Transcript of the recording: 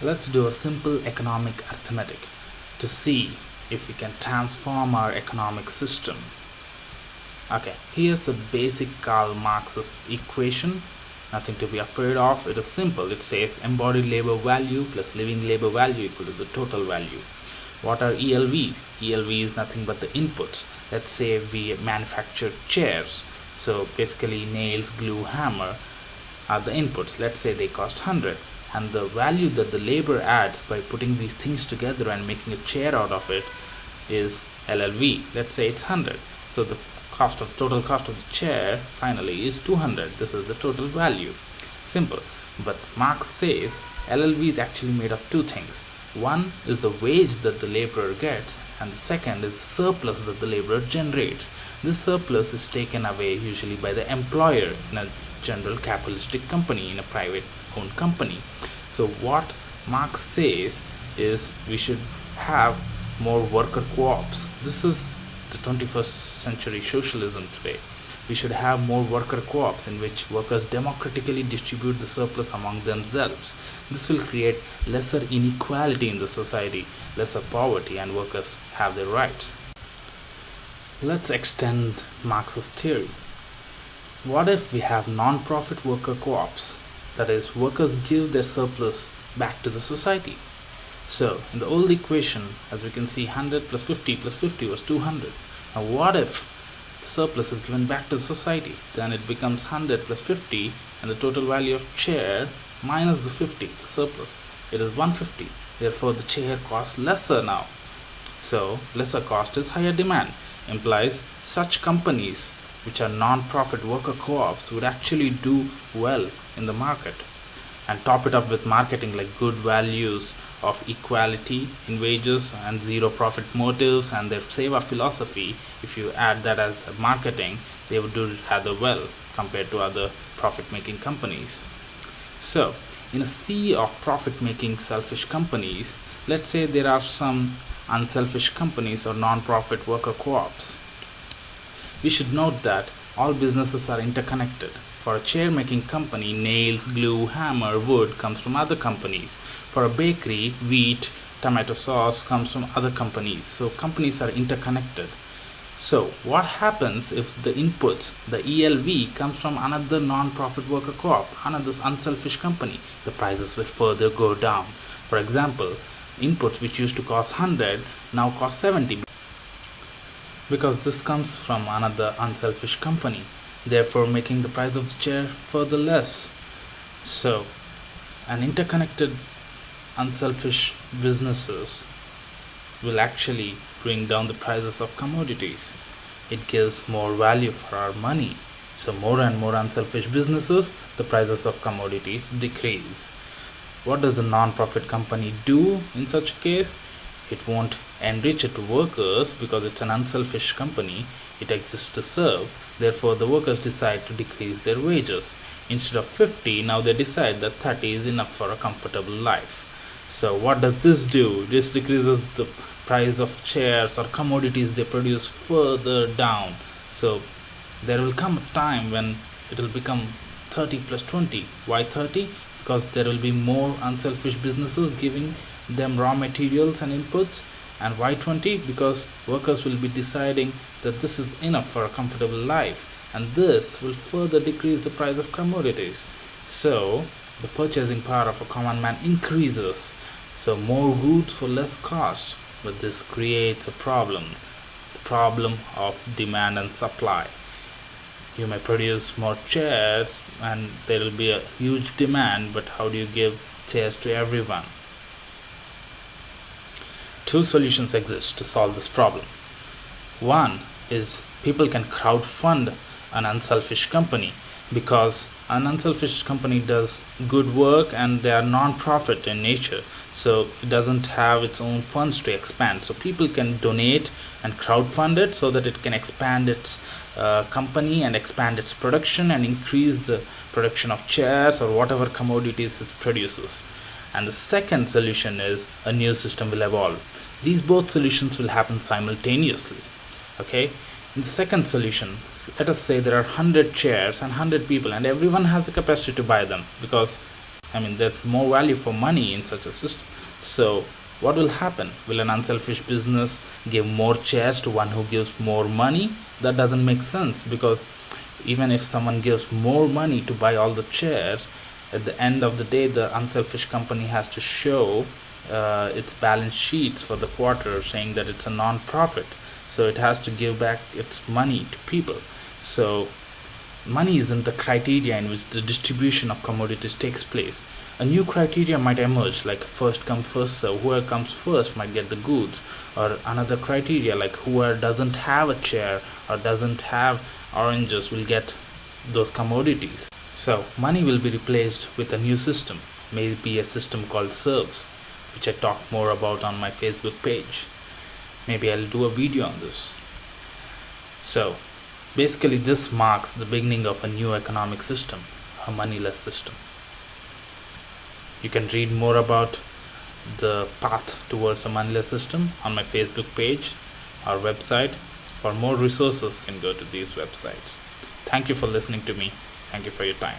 Let's do a simple economic arithmetic to see if we can transform our economic system. Okay, here's the basic Karl Marx's equation. Nothing to be afraid of. It is simple. It says embodied labor value plus living labor value equal to the total value. What are ELVs? ELV is nothing but the inputs. Let's say we manufacture chairs. So basically nails, glue, hammer are the inputs. Let's say they cost 100, and the value that the labor adds by putting these things together and making a chair out of it is LLV. Let's say it's 100. So the total cost of the chair finally is 200. This is the total value. Simple. But Marx says LLV is actually made of two things. One is the wage that the laborer gets, and the second is the surplus that the laborer generates. This surplus is taken away usually by the employer in a general capitalistic company, in a private owned company. So what Marx says is we should have more worker co-ops. This is the 21st century socialism today. We should have more worker co-ops in which workers democratically distribute the surplus among themselves. This will create lesser inequality in the society, lesser poverty, and workers have their rights. Let's extend Marx's theory. What if we have non-profit worker co-ops? That is, workers give their surplus back to the society. So, in the old equation, as we can see, 100 plus 50 was 200. Now, what if the surplus is given back to the society? Then it becomes 100 plus 50, and the total value of chair minus the 50, the surplus. It is 150. Therefore, the chair costs lesser now. So, lesser cost is higher demand. Implies such companies which are non-profit worker co-ops would actually do well in the market. And top it up with marketing like good values of equality in wages and zero profit motives and their seva philosophy. If you add that as marketing, they would do rather well compared to other profit-making companies. So, in a sea of profit-making selfish companies, let's say there are some unselfish companies or non-profit worker co-ops. We should note that all businesses are interconnected. For a chair making company, nails, glue, hammer, wood comes from other companies. For a bakery, wheat, tomato sauce comes from other companies. So companies are interconnected. So what happens if the inputs, the ELV, comes from another non-profit worker co-op, another unselfish company? The prices will further go down. For example, inputs which used to cost 100 now cost 70 because this comes from another unselfish company, therefore making the price of the chair further less. So, an interconnected unselfish businesses will actually bring down the prices of commodities. It gives more value for our money. So more and more unselfish businesses, the prices of commodities decrease. What does the non-profit company do in such a case? It won't enrich its workers because it's an unselfish company. It exists to serve. Therefore, the workers decide to decrease their wages. Instead of 50, now they decide that 30 is enough for a comfortable life. So what does this do? This decreases the price of chairs or commodities they produce further down. So there will come a time when it will become 30 plus 20. Why 30? Because there will be more unselfish businesses giving them raw materials and inputs. And why 20? Because workers will be deciding that this is enough for a comfortable life, and this will further decrease the price of commodities. So the purchasing power of a common man increases. So more goods for less cost. But this creates a problem, the problem of demand and supply. You may produce more chairs and there will be a huge demand, but how do you give chairs to everyone? Two solutions exist to solve this problem. One is people can crowdfund an unselfish company, because an unselfish company does good work and they are non-profit in nature, so it doesn't have its own funds to expand. So people can donate and crowdfund it so that it can expand its company and expand its production and increase the production of chairs or whatever commodities it produces. And the second solution is a new system will evolve. These both solutions will happen simultaneously. Okay, in the second solution, let us say there are 100 chairs and 100 people, and everyone has the capacity to buy them, because there's more value for money in such a system. So what will happen? Will an unselfish business give more shares to one who gives more money? That doesn't make sense, because even if someone gives more money to buy all the shares, at the end of the day the unselfish company has to show its balance sheets for the quarter saying that it's a non-profit, so it has to give back its money to people. So money isn't the criteria in which the distribution of commodities takes place. A new criteria might emerge, like first come first serve, whoever comes first might get the goods, or another criteria like whoever doesn't have a chair or doesn't have oranges will get those commodities. So money will be replaced with a new system, maybe a system called serves, which I talk more about on my Facebook page. Maybe I'll do a video on this. So basically this marks the beginning of a new economic system, a moneyless system. You can read more about the path towards a moneyless system on my Facebook page or website. For more resources, you can go to these websites. Thank you for listening to me. Thank you for your time.